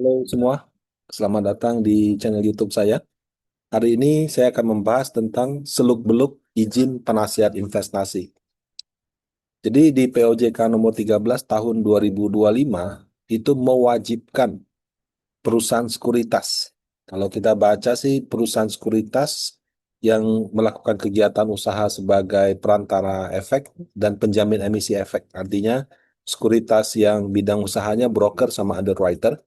Halo semua, selamat datang di channel YouTube saya. Hari ini saya akan membahas tentang seluk-beluk izin penasihat investasi. Jadi di POJK nomor 13 tahun 2025 itu mewajibkan perusahaan sekuritas. Kalau kita baca sih perusahaan sekuritas yang melakukan kegiatan usaha sebagai perantara efek dan penjamin emisi efek. Artinya sekuritas yang bidang usahanya broker sama underwriter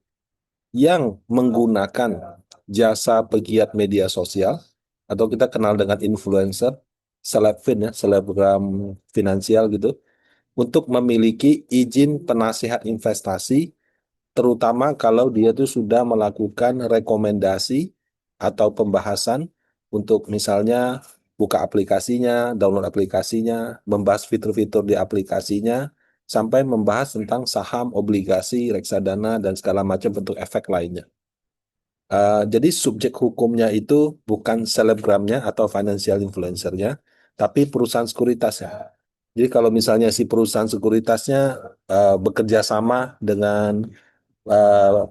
yang menggunakan jasa pegiat media sosial atau kita kenal dengan influencer, selebfin ya, selebgram finansial gitu, untuk memiliki izin penasihat investasi, terutama kalau dia tuh sudah melakukan rekomendasi atau pembahasan untuk misalnya buka aplikasinya, download aplikasinya, membahas fitur-fitur di aplikasinya, sampai membahas tentang saham, obligasi, reksadana, dan segala macam bentuk efek lainnya. Jadi subjek hukumnya itu bukan selebgramnya atau financial influencernya, tapi perusahaan sekuritasnya. Jadi kalau misalnya si perusahaan sekuritasnya bekerja sama dengan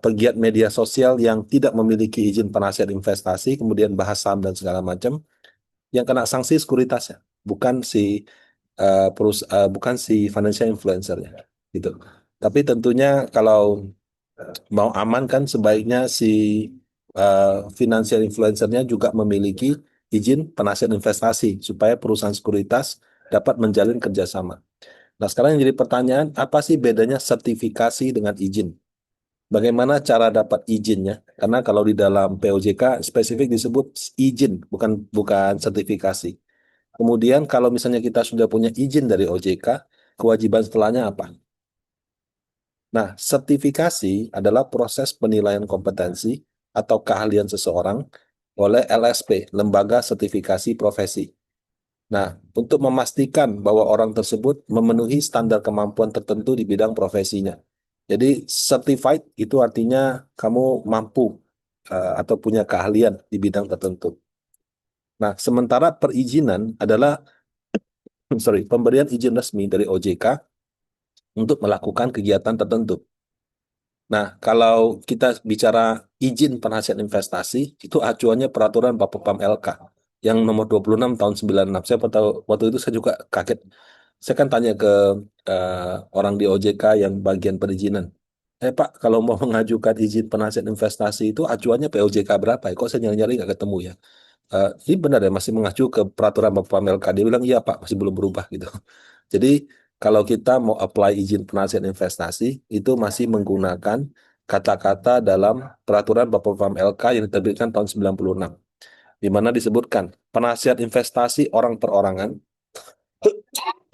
pegiat media sosial yang tidak memiliki izin penasihat investasi, kemudian bahas saham dan segala macam, yang kena sanksi sekuritasnya, bukan si financial influencernya, gitu. Tapi tentunya kalau mau aman kan sebaiknya si financial influencernya juga memiliki izin penasihat investasi supaya perusahaan sekuritas dapat menjalin kerjasama. Nah, sekarang yang jadi pertanyaan, apa sih bedanya sertifikasi dengan izin? Bagaimana cara dapat izinnya? Karena kalau di dalam POJK spesifik disebut izin, bukan bukan sertifikasi. Kemudian kalau misalnya kita sudah punya izin dari OJK, kewajiban setelahnya apa? Nah, sertifikasi adalah proses penilaian kompetensi atau keahlian seseorang oleh LSP, Lembaga Sertifikasi Profesi. Nah, untuk memastikan bahwa orang tersebut memenuhi standar kemampuan tertentu di bidang profesinya. Jadi, certified itu artinya kamu mampu atau punya keahlian di bidang tertentu. Nah, sementara perizinan adalah, sorry, pemberian izin resmi dari OJK untuk melakukan kegiatan tertentu. Nah, kalau kita bicara izin penasihat investasi, itu acuannya peraturan Bapepam LK yang nomor 26 tahun 96. Waktu itu saya juga kaget. Saya kan tanya ke orang di OJK yang bagian perizinan. Pak, kalau mau mengajukan izin penasihat investasi itu acuannya POJK berapa ya? Kok saya nyari-nyari nggak ketemu ya? Ini benar ya, masih mengacu ke peraturan Bapepam LK. Dia bilang, iya Pak, masih belum berubah gitu. Jadi kalau kita mau apply izin penasihat investasi itu masih menggunakan kata-kata dalam peraturan Bapepam LK yang diterbitkan tahun 96, di mana disebutkan penasihat investasi orang perorangan.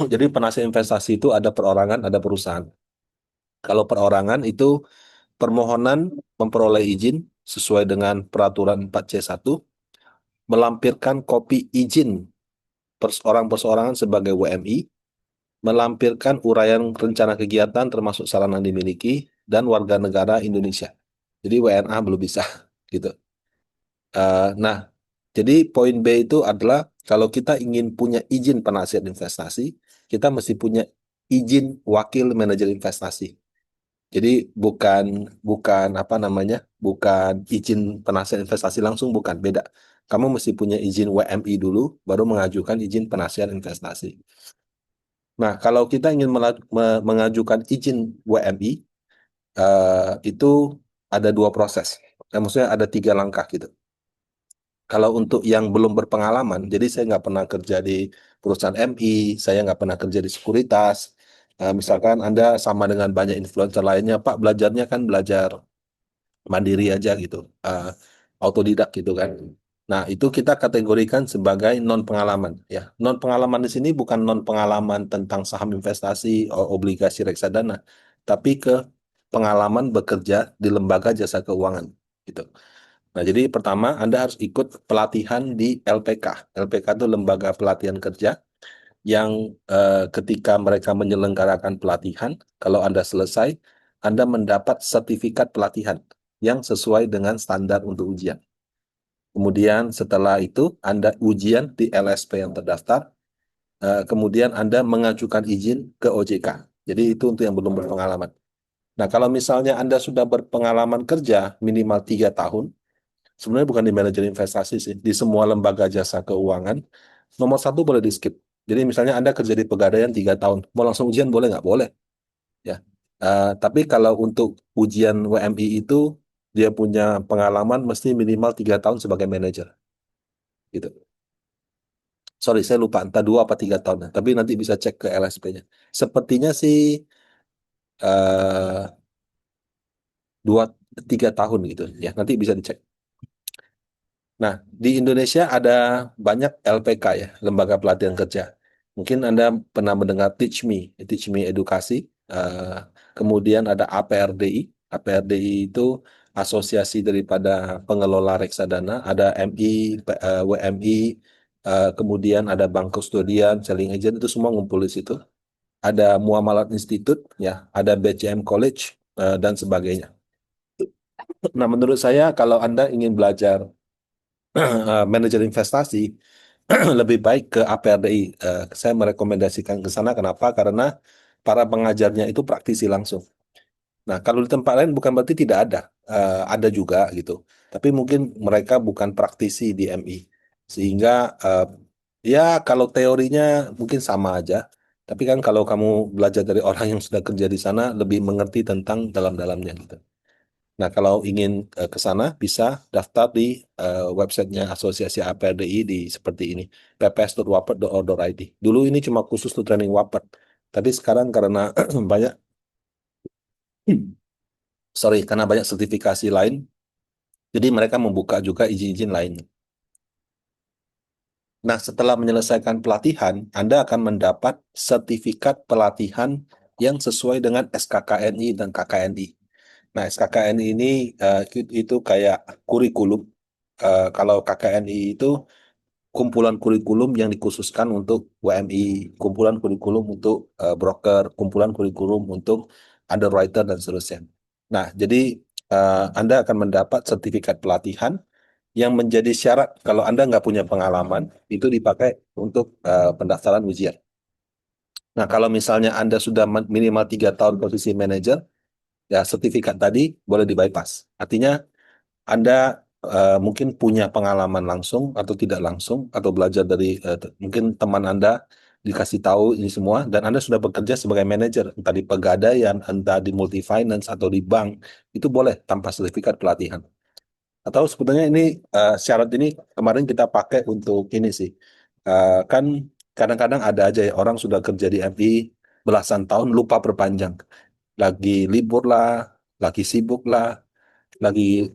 Jadi penasihat investasi itu ada perorangan, ada perusahaan. Kalau perorangan itu permohonan memperoleh izin sesuai dengan peraturan 4C1, melampirkan kopi izin orang perseorangan sebagai WMI, melampirkan uraian rencana kegiatan termasuk sarana yang dimiliki, dan warga negara Indonesia. Jadi WNA belum bisa, gitu. Nah, jadi poin B itu adalah kalau kita ingin punya izin penasihat investasi, kita mesti punya izin wakil manajer investasi. Jadi bukan bukan apa namanya, bukan izin penasihat investasi langsung, bukan, beda. Kamu mesti punya izin WMI dulu, baru mengajukan izin penasihat investasi. Nah, kalau kita ingin mengajukan izin WMI, itu ada dua proses. Maksudnya ada tiga langkah gitu. Kalau untuk yang belum berpengalaman, jadi saya nggak pernah kerja di perusahaan MI, saya nggak pernah kerja di sekuritas. Misalkan Anda sama dengan banyak influencer lainnya, Pak, belajarnya kan belajar mandiri aja gitu, autodidak gitu kan. Nah, itu kita kategorikan sebagai non pengalaman ya. Non pengalaman di sini bukan non pengalaman tentang saham investasi, obligasi, reksadana, tapi ke pengalaman bekerja di lembaga jasa keuangan gitu. Nah, jadi pertama Anda harus ikut pelatihan di LPK. LPK itu lembaga pelatihan kerja yang ketika mereka menyelenggarakan pelatihan, kalau Anda selesai, Anda mendapat sertifikat pelatihan yang sesuai dengan standar untuk ujian. Kemudian setelah itu Anda ujian di LSP yang terdaftar, kemudian Anda mengajukan izin ke OJK. Jadi itu untuk yang belum berpengalaman. Nah, kalau misalnya Anda sudah berpengalaman kerja minimal 3 tahun, sebenarnya bukan di manajer investasi sih, di semua lembaga jasa keuangan, nomor satu boleh di skip. Jadi misalnya Anda kerja di Pegadaian 3 tahun, mau langsung ujian boleh nggak? Boleh, ya. Tapi kalau untuk ujian WMI itu, dia punya pengalaman mesti minimal 3 tahun sebagai manajer, gitu. Sorry, saya lupa entah 2 apa 3 tahun, tapi nanti bisa cek ke LSP-nya. Sepertinya sih eh 2 3 tahun gitu, ya. Nanti bisa dicek. Nah, di Indonesia ada banyak LPK ya, Lembaga Pelatihan Kerja. Mungkin Anda pernah mendengar Teach Me Edukasi. Eh, Kemudian ada APRDI. APRDI itu asosiasi daripada pengelola reksadana. Ada MI, WMI, kemudian ada Bank Kustodian, Selling Agent, itu semua ngumpul di situ. Ada Muamalat Institute, ya, ada BCM College, dan sebagainya. Nah, menurut saya kalau Anda ingin belajar manajer investasi, lebih baik ke APRDI. Saya merekomendasikan ke sana. Kenapa? Karena para pengajarnya itu praktisi langsung. Nah, kalau di tempat lain bukan berarti tidak ada. Ada juga gitu. Tapi mungkin mereka bukan praktisi di MI. Sehingga ya kalau teorinya mungkin sama aja. Tapi kan kalau kamu belajar dari orang yang sudah kerja di sana, lebih mengerti tentang dalam-dalamnya gitu. Nah, kalau ingin ke sana, bisa daftar di websitenya Asosiasi APRDI di seperti ini, pps.wapert.or.id. Dulu ini cuma khusus untuk training Wapert, tapi sekarang karena banyak, karena banyak sertifikasi lain, jadi mereka membuka juga izin-izin lain. Nah, setelah menyelesaikan pelatihan, Anda akan mendapat sertifikat pelatihan yang sesuai dengan SKKNI dan KKNI. Nah, SKKNI ini itu kayak kurikulum. Kalau KKNI itu kumpulan kurikulum yang dikhususkan untuk WMI, kumpulan kurikulum untuk broker, kumpulan kurikulum untuk underwriter dan seterusnya. Nah, jadi Anda akan mendapat sertifikat pelatihan yang menjadi syarat kalau Anda nggak punya pengalaman, itu dipakai untuk pendaftaran ujian. Nah, kalau misalnya Anda sudah minimal 3 tahun posisi manajer, ya sertifikat tadi boleh di bypass. Artinya anda mungkin punya pengalaman langsung atau tidak langsung atau belajar dari mungkin teman Anda dikasih tahu ini semua dan Anda sudah bekerja sebagai manajer entah di Pegadaian, entah di multi finance atau di bank, itu boleh tanpa sertifikat pelatihan. Atau sebetulnya ini syarat ini kemarin kita pakai untuk ini sih. Kan kadang-kadang ada aja ya orang sudah kerja di MI belasan tahun lupa perpanjang. Lagi libur lah, lagi sibuk lah, lagi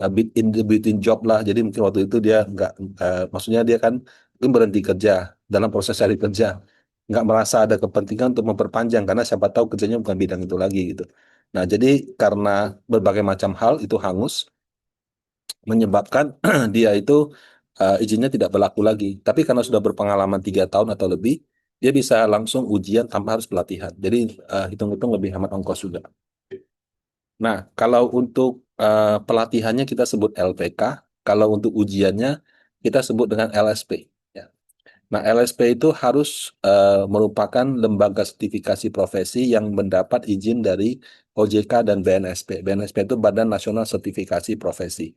between job lah. Jadi mungkin waktu itu dia nggak, maksudnya dia kan mungkin berhenti kerja dalam proses cari kerja, nggak merasa ada kepentingan untuk memperpanjang karena siapa tahu kerjanya bukan bidang itu lagi gitu. Nah, jadi karena berbagai macam hal itu hangus, menyebabkan dia itu izinnya tidak berlaku lagi. Tapi karena sudah berpengalaman 3 tahun atau lebih, dia bisa langsung ujian tanpa harus pelatihan. Jadi hitung-hitung lebih hemat ongkos juga. Nah, kalau untuk pelatihannya kita sebut LPK, kalau untuk ujiannya kita sebut dengan LSP. Ya. Nah, LSP itu harus merupakan lembaga sertifikasi profesi yang mendapat izin dari OJK dan BNSP. BNSP itu Badan Nasional Sertifikasi Profesi.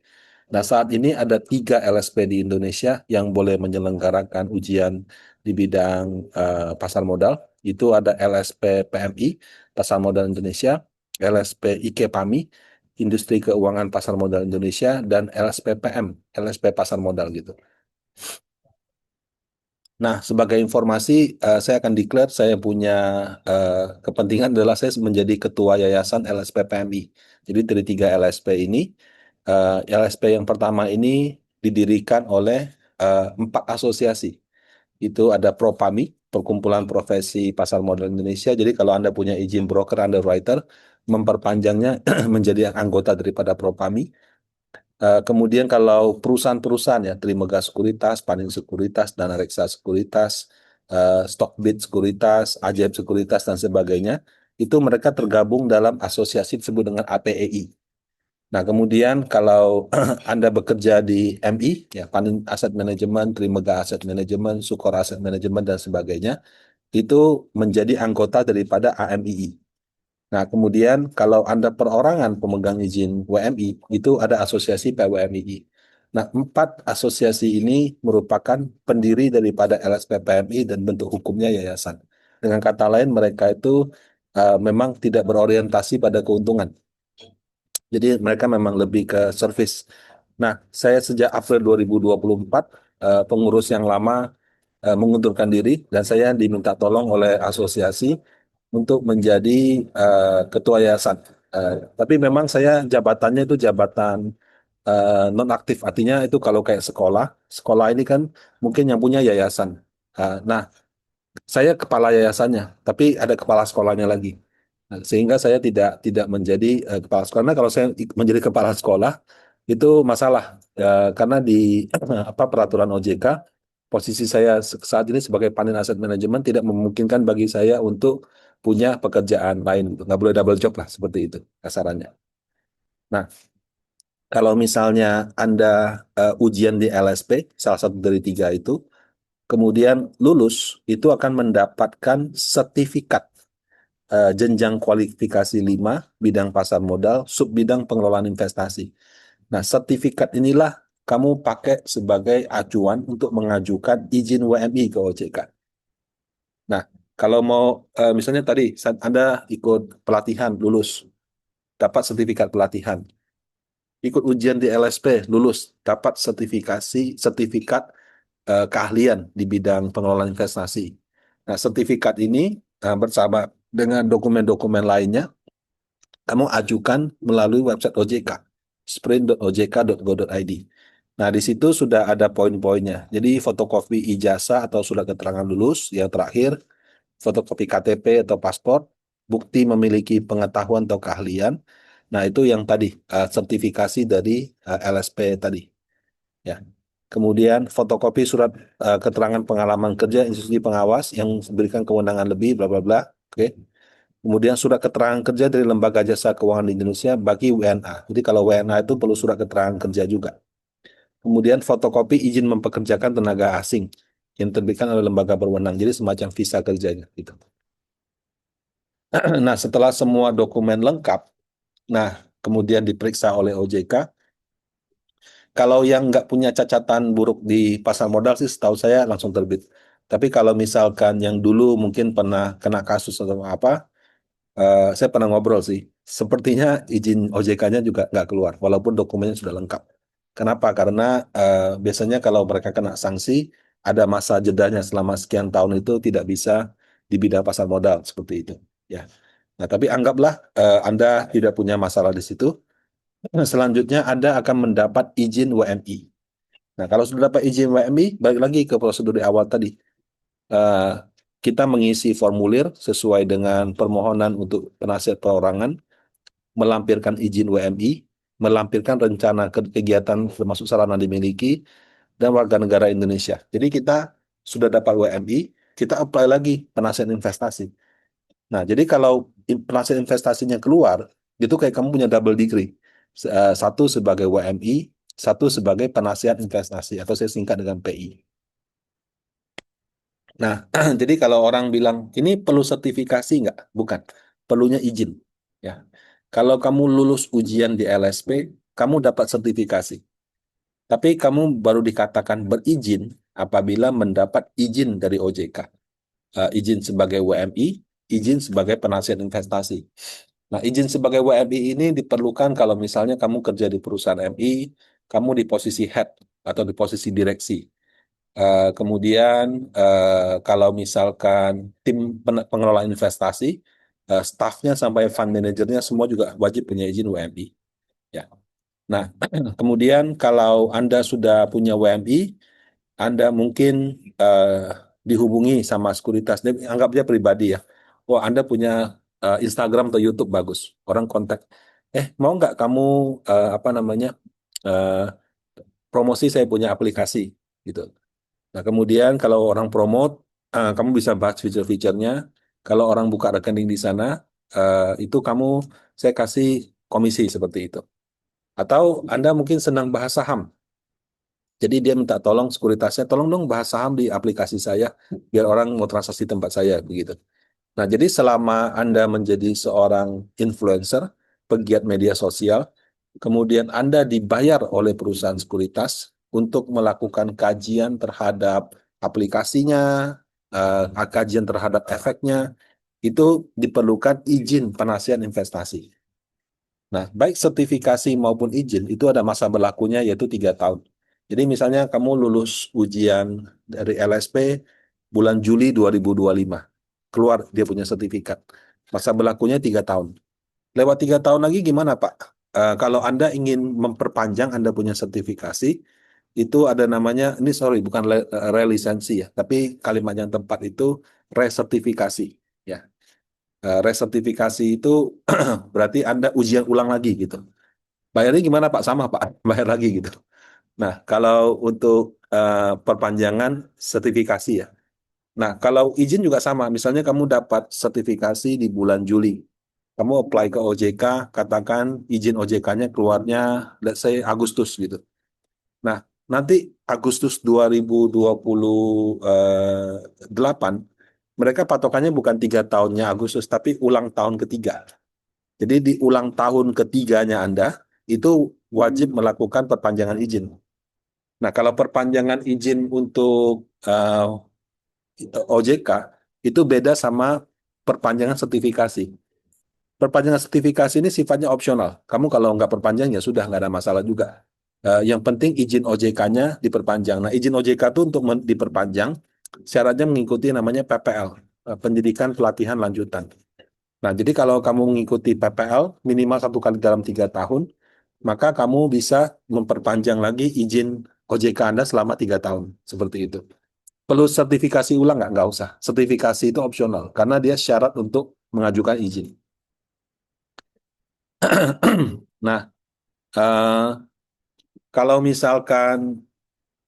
Nah, saat ini ada 3 LSP di Indonesia yang boleh menyelenggarakan ujian di bidang pasar modal. Itu ada LSP PMI, Pasar Modal Indonesia, LSP IKEPAMI, Industri Keuangan Pasar Modal Indonesia, dan LSPPM, LSP Pasar Modal gitu. Nah, sebagai informasi, saya akan declare saya punya kepentingan adalah saya menjadi ketua yayasan LSP PMI. Jadi dari 3 LSP ini, LSP yang pertama ini didirikan oleh 4 asosiasi. Itu ada Propami, Perkumpulan Profesi Pasar Modal Indonesia. Jadi kalau Anda punya izin broker underwriter, memperpanjangnya menjadi anggota daripada Propami. Kemudian kalau perusahaan-perusahaan ya, Trimegah Sekuritas, Panin Sekuritas, Dana Reksa Sekuritas, Stockbit Sekuritas, Ajaib Sekuritas, dan sebagainya, itu mereka tergabung dalam asosiasi disebut dengan APEI. Nah, kemudian kalau Anda bekerja di MI, ya Panin Asset Management, Trimegah Asset Management, Sukor Asset Management, dan sebagainya, itu menjadi anggota daripada AMII. Nah, kemudian kalau Anda perorangan pemegang izin WMI, itu ada asosiasi PWMII. Nah, 4 asosiasi ini merupakan pendiri daripada LSPPMI dan bentuk hukumnya yayasan. Dengan kata lain, mereka itu memang tidak berorientasi pada keuntungan. Jadi mereka memang lebih ke service. Nah, saya sejak April 2024, pengurus yang lama mengundurkan diri dan saya diminta tolong oleh asosiasi untuk menjadi ketua yayasan. Tapi memang saya jabatannya itu jabatan nonaktif, artinya itu kalau kayak sekolah, sekolah ini kan mungkin yang punya yayasan. Nah, saya kepala yayasannya, tapi ada kepala sekolahnya lagi. Nah, sehingga saya tidak menjadi kepala sekolah. Karena kalau saya menjadi kepala sekolah itu masalah. Karena di apa peraturan OJK, posisi saya saat ini sebagai panin aset manajemen tidak memungkinkan bagi saya untuk punya pekerjaan lain. Nggak boleh double job lah seperti itu kasarannya. Nah, kalau misalnya Anda ujian di LSP, salah satu dari 3 itu, kemudian lulus, itu akan mendapatkan sertifikat jenjang kualifikasi 5 bidang pasar modal, sub bidang pengelolaan investasi. Nah, sertifikat inilah kamu pakai sebagai acuan untuk mengajukan izin WMI ke OJK. Nah, kalau mau misalnya tadi saat Anda ikut pelatihan lulus, dapat sertifikat pelatihan, ikut ujian di LSP lulus, dapat sertifikat keahlian di bidang pengelolaan investasi. Nah, sertifikat ini bersama dengan dokumen-dokumen lainnya kamu ajukan melalui website OJK, sprint.ojk.go.id. Nah, di situ sudah ada poin-poinnya. Jadi, fotokopi ijazah atau surat keterangan lulus yang terakhir, fotokopi KTP atau paspor, bukti memiliki pengetahuan atau keahlian. Nah, itu yang tadi, sertifikasi dari LSP tadi. Ya. Kemudian, fotokopi surat keterangan pengalaman kerja institusi pengawas yang memberikan kewenangan lebih, bla bla bla. Oke. Kemudian surat keterangan kerja dari Lembaga Jasa Keuangan di Indonesia bagi WNA. Jadi kalau WNA itu perlu surat keterangan kerja juga. Kemudian fotokopi izin mempekerjakan tenaga asing yang diterbitkan oleh lembaga berwenang. Jadi semacam visa kerjanya gitu. Nah, setelah semua dokumen lengkap, nah kemudian diperiksa oleh OJK. Kalau yang nggak punya catatan buruk di pasar modal sih setahu saya langsung terbit. Tapi kalau misalkan yang dulu mungkin pernah kena kasus atau apa, saya pernah ngobrol sih. Sepertinya izin OJK-nya juga nggak keluar, walaupun dokumennya sudah lengkap. Kenapa? Karena biasanya kalau mereka kena sanksi, ada masa jedanya selama sekian tahun itu tidak bisa di bidang pasar modal seperti itu. Ya. Nah, tapi anggaplah Anda tidak punya masalah di situ. Selanjutnya Anda akan mendapat izin WMI. Nah, kalau sudah dapat izin WMI, balik lagi ke prosedur di awal tadi. Eh, kita mengisi formulir sesuai dengan permohonan untuk penasihat perorangan, melampirkan izin WMI, melampirkan rencana kegiatan termasuk sarana dimiliki, dan warga negara Indonesia. Jadi kita sudah dapat WMI, kita apply lagi penasihat investasi. Nah, jadi kalau penasihat investasinya keluar, itu kayak kamu punya double degree. Satu sebagai WMI, satu sebagai penasihat investasi, atau saya singkat dengan PI. Nah, jadi kalau orang bilang, ini perlu sertifikasi nggak? Bukan. Perlunya izin. Ya. Kalau kamu lulus ujian di LSP, kamu dapat sertifikasi. Tapi kamu baru dikatakan berizin apabila mendapat izin dari OJK. Izin sebagai WMI, izin sebagai penasihat investasi. Nah, izin sebagai WMI ini diperlukan kalau misalnya kamu kerja di perusahaan MI, kamu di posisi head atau di posisi direksi. Kemudian kalau misalkan tim pengelola investasi, staffnya sampai fund manajernya semua juga wajib punya izin WMI. Ya. Nah, kemudian kalau Anda sudah punya WMI, Anda mungkin dihubungi sama sekuritas. Anggap aja pribadi ya. Oh, Anda punya Instagram atau YouTube bagus. Orang kontak, mau nggak kamu apa namanya eh, promosi saya punya aplikasi gitu. Nah, kemudian kalau orang promote, kamu bisa bahas fitur-fiturnya. Kalau orang buka rekening di sana, itu saya kasih komisi seperti itu. Atau Anda mungkin senang bahas saham. Jadi dia minta tolong sekuritasnya, tolong dong bahas saham di aplikasi saya, biar orang mau transaksi tempat saya, begitu. Nah, jadi selama Anda menjadi seorang influencer, pegiat media sosial, kemudian Anda dibayar oleh perusahaan sekuritas untuk melakukan kajian terhadap aplikasinya, kajian terhadap efeknya, itu diperlukan izin penasihat investasi. Nah, baik sertifikasi maupun izin itu ada masa berlakunya yaitu 3 tahun. Jadi misalnya kamu lulus ujian dari LSP bulan Juli 2025, keluar dia punya sertifikat. Masa berlakunya 3 tahun. Lewat 3 tahun lagi gimana Pak? Kalau Anda ingin memperpanjang Anda punya sertifikasi, itu ada namanya, ini sorry bukan relisensi ya, tapi kalimat yang tepat itu resertifikasi. Ya, resertifikasi itu berarti Anda ujian ulang lagi gitu. Bayarnya gimana Pak? Sama Pak, bayar lagi gitu. Nah, kalau untuk perpanjangan sertifikasi ya. Nah, kalau izin juga sama. Misalnya kamu dapat sertifikasi di bulan Juli. Kamu apply ke OJK, katakan izin OJK-nya keluarnya, let's say Agustus gitu. Nah, nanti Agustus 2028, mereka patokannya bukan 3 tahunnya Agustus, tapi ulang tahun ketiga. Jadi di ulang tahun ketiganya Anda, itu wajib melakukan perpanjangan izin. Nah, kalau perpanjangan izin untuk OJK, itu beda sama perpanjangan sertifikasi. Perpanjangan sertifikasi ini sifatnya opsional. Kamu kalau nggak perpanjang ya sudah nggak ada masalah juga. Yang penting izin OJK-nya diperpanjang. Nah, izin OJK itu untuk diperpanjang, syaratnya mengikuti namanya PPL, Pendidikan Pelatihan Lanjutan. Nah, jadi kalau kamu mengikuti PPL minimal 1 kali dalam 3 tahun, maka kamu bisa memperpanjang lagi izin OJK Anda selama 3 tahun. Seperti itu. Perlu sertifikasi ulang nggak? Nggak usah. Sertifikasi itu opsional, karena dia syarat untuk mengajukan izin. Nah, eh, kalau misalkan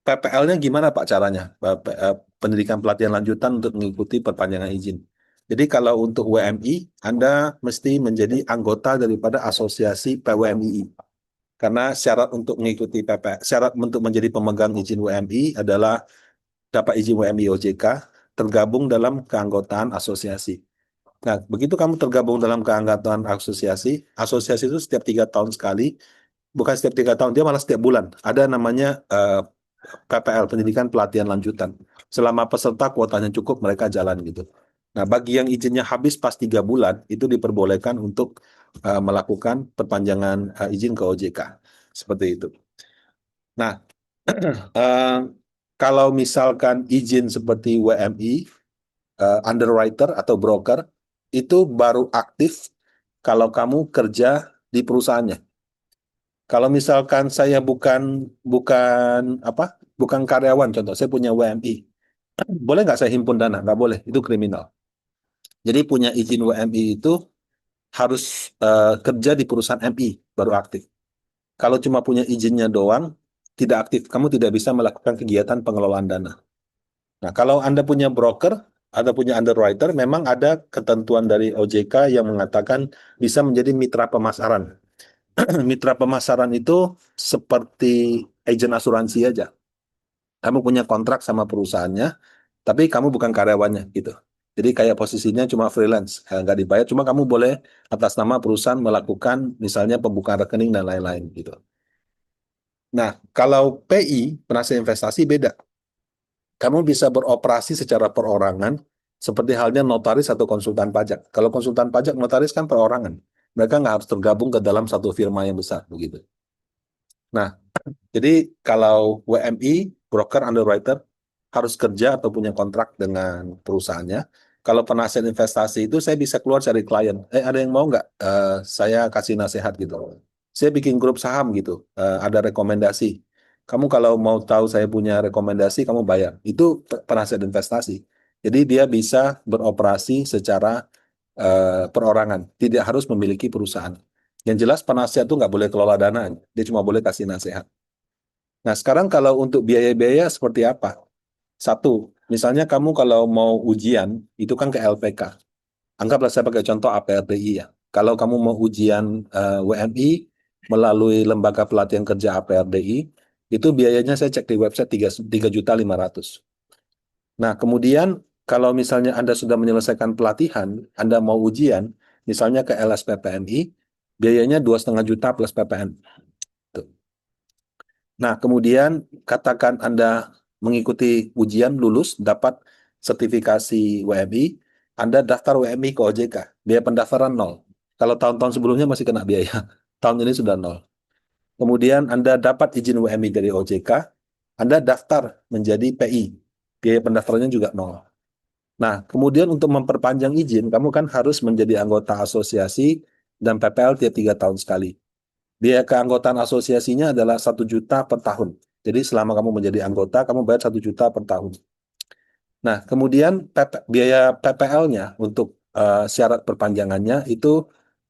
PPL-nya gimana Pak caranya? Pendidikan pelatihan lanjutan untuk mengikuti perpanjangan izin. Jadi kalau untuk WMI, Anda mesti menjadi anggota daripada asosiasi PWMII. Karena syarat untuk mengikuti syarat untuk menjadi pemegang izin WMI adalah dapat izin WMI OJK, tergabung dalam keanggotaan asosiasi. Nah, begitu kamu tergabung dalam keanggotaan asosiasi, asosiasi itu setiap 3 tahun sekali, bukan setiap 3 tahun, dia malah setiap bulan. Ada namanya PPL, Pendidikan Pelatihan Lanjutan. Selama peserta kuotanya cukup, mereka jalan gitu. Nah, bagi yang izinnya habis pas 3 bulan, itu diperbolehkan untuk melakukan perpanjangan izin ke OJK. Seperti itu. Nah, eh, kalau misalkan izin seperti WMI, underwriter atau broker, itu baru aktif kalau kamu kerja di perusahaannya. Kalau misalkan saya bukan bukan apa bukan karyawan, contoh saya punya WMI, boleh nggak saya himpun dana? Nggak boleh, itu kriminal. Jadi punya izin WMI itu harus kerja di perusahaan MI baru aktif. Kalau cuma punya izinnya doang, tidak aktif. Kamu tidak bisa melakukan kegiatan pengelolaan dana. Nah, kalau Anda punya broker atau punya underwriter, memang ada ketentuan dari OJK yang mengatakan bisa menjadi mitra pemasaran. Mitra pemasaran itu seperti agen asuransi aja. Kamu punya kontrak sama perusahaannya, tapi kamu bukan karyawannya gitu. Jadi kayak posisinya cuma freelance, nggak dibayar. Cuma kamu boleh atas nama perusahaan melakukan misalnya pembukaan rekening dan lain-lain gitu. Nah, kalau PI, penasihat investasi beda. Kamu bisa beroperasi secara perorangan, seperti halnya notaris atau konsultan pajak. Kalau konsultan pajak, notaris kan perorangan. Mereka nggak harus tergabung ke dalam satu firma yang besar begitu. Nah, jadi kalau WMI, broker underwriter harus kerja atau punya kontrak dengan perusahaannya. Kalau penasihat investasi itu saya bisa keluar cari klien. Ada yang mau nggak? Saya kasih nasihat gitu. Saya bikin grup saham gitu. Ada rekomendasi. Kamu kalau mau tahu saya punya rekomendasi, kamu bayar. Itu penasihat investasi. Jadi dia bisa beroperasi secara perorangan. Tidak harus memiliki perusahaan. Yang jelas penasihat itu nggak boleh kelola dana. Dia cuma boleh kasih nasihat. Nah, sekarang kalau untuk biaya-biaya seperti apa? Satu, misalnya kamu kalau mau ujian, itu kan ke LPK. Anggaplah saya pakai contoh APRDI ya. Kalau kamu mau ujian WMI melalui Lembaga Pelatihan Kerja APRDI, itu biayanya saya cek di website 3.500.000. Nah, kemudian kalau misalnya Anda sudah menyelesaikan pelatihan, Anda mau ujian, misalnya ke LSPPNI, biayanya 2,5 juta plus PPN. Tuh. Nah, kemudian katakan Anda mengikuti ujian, lulus, dapat sertifikasi WMI, Anda daftar WMI ke OJK, biaya pendaftaran nol. Kalau tahun-tahun sebelumnya masih kena biaya, tahun ini sudah nol. Kemudian Anda dapat izin WMI dari OJK, Anda daftar menjadi PI, biaya pendaftarannya juga nol. Nah, kemudian untuk memperpanjang izin, kamu kan harus menjadi anggota asosiasi dan PPL tiap 3 tahun sekali. Biaya keanggotaan asosiasinya adalah 1 juta per tahun. Jadi selama kamu menjadi anggota, kamu bayar 1 juta per tahun. Nah, kemudian biaya PPL-nya untuk syarat perpanjangannya itu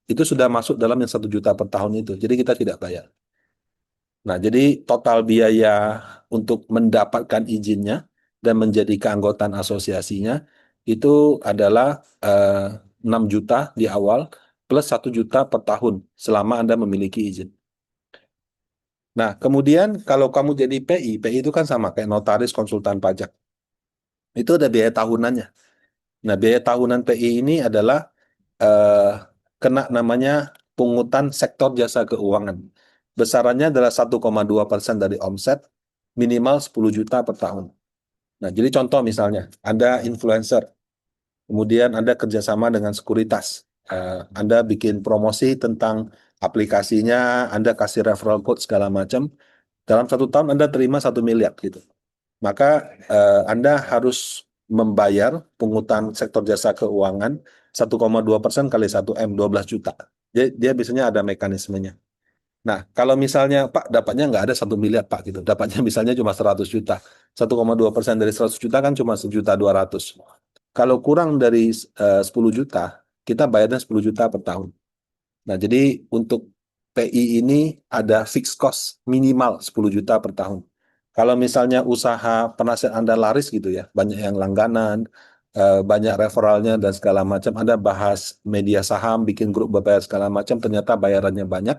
sudah masuk dalam yang 1 juta per tahun itu. Jadi kita tidak bayar. Nah, jadi total biaya untuk mendapatkan izinnya dan menjadi keanggotaan asosiasinya itu adalah eh, 6 juta di awal plus 1 juta per tahun selama Anda memiliki izin. Nah, kemudian kalau kamu jadi PI itu kan sama kayak notaris konsultan pajak. Itu ada biaya tahunannya. Nah, biaya tahunan PI ini adalah eh, kena namanya pungutan sektor jasa keuangan. Besarannya adalah 1,2% dari omset, minimal 10 juta per tahun. Nah, jadi contoh misalnya, Anda influencer, kemudian Anda kerjasama dengan sekuritas. Anda bikin promosi tentang aplikasinya, Anda kasih referral code segala macam. Dalam 1 tahun Anda terima 1 miliar gitu. Maka Anda harus membayar pungutan sektor jasa keuangan 1,2% kali 1M, 12 juta. Dia biasanya ada mekanismenya. Nah, kalau misalnya Pak dapatnya nggak ada 1 miliar Pak gitu, dapatnya misalnya cuma 100 juta. 1,2% dari 100 juta kan cuma 1,2 juta. Kalau kurang dari 10 juta, kita bayarnya 10 juta per tahun. Nah, jadi untuk PI ini ada fixed cost minimal 10 juta per tahun. Kalau misalnya usaha penasihat Anda laris gitu ya, banyak yang langganan, banyak referralnya dan segala macam, Anda bahas media saham, bikin grup berbayar segala macam, ternyata bayarannya banyak,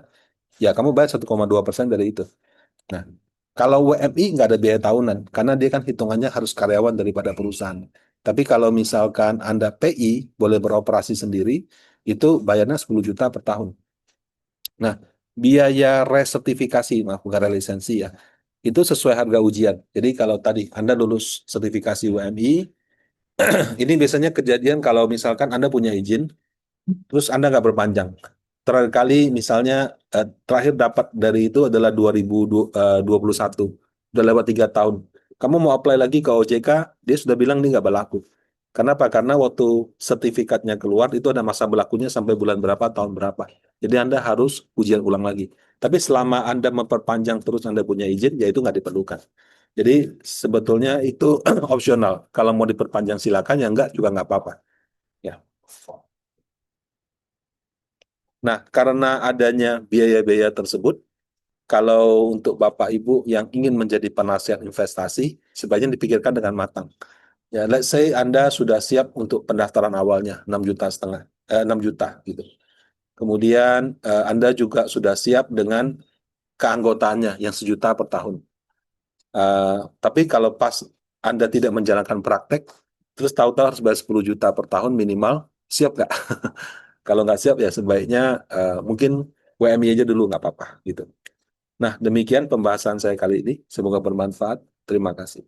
ya kamu bayar 1,2% dari itu. Nah, kalau WMI nggak ada biaya tahunan, karena dia kan hitungannya harus karyawan daripada perusahaan. Tapi kalau misalkan Anda PI, boleh beroperasi sendiri, itu bayarnya 10 juta per tahun. Nah, biaya resertifikasi, maaf bukan relisensi ya, itu sesuai harga ujian. Jadi kalau tadi Anda lulus sertifikasi WMI, ini biasanya kejadian kalau misalkan Anda punya izin, terus Anda nggak berpanjang. Terakhir kali misalnya terakhir dapat dari itu adalah 2021. Udah lewat 3 tahun. Kamu mau apply lagi ke OJK, dia sudah bilang ini nggak berlaku. Kenapa? Karena waktu sertifikatnya keluar itu ada masa berlakunya sampai bulan berapa, tahun berapa. Jadi Anda harus ujian ulang lagi. Tapi selama Anda memperpanjang terus Anda punya izin, ya itu nggak diperlukan. Jadi sebetulnya itu opsional. Kalau mau diperpanjang silakan, ya enggak juga nggak apa-apa. Ya. Nah, karena adanya biaya-biaya tersebut, kalau untuk Bapak Ibu yang ingin menjadi penasihat investasi, sebaiknya dipikirkan dengan matang. Ya, let's say Anda sudah siap untuk pendaftaran awalnya 6,5 juta, 6 juta gitu. Kemudian Anda juga sudah siap dengan keanggotaannya yang 1 juta per tahun. Eh, tapi kalau pas Anda tidak menjalankan praktek, terus tahu-tahu harus bayar 10 juta per tahun minimal, siap nggak? Kalau nggak siap ya sebaiknya mungkin WMI aja dulu nggak apa-apa gitu. Nah, demikian pembahasan saya kali ini. Semoga bermanfaat. Terima kasih.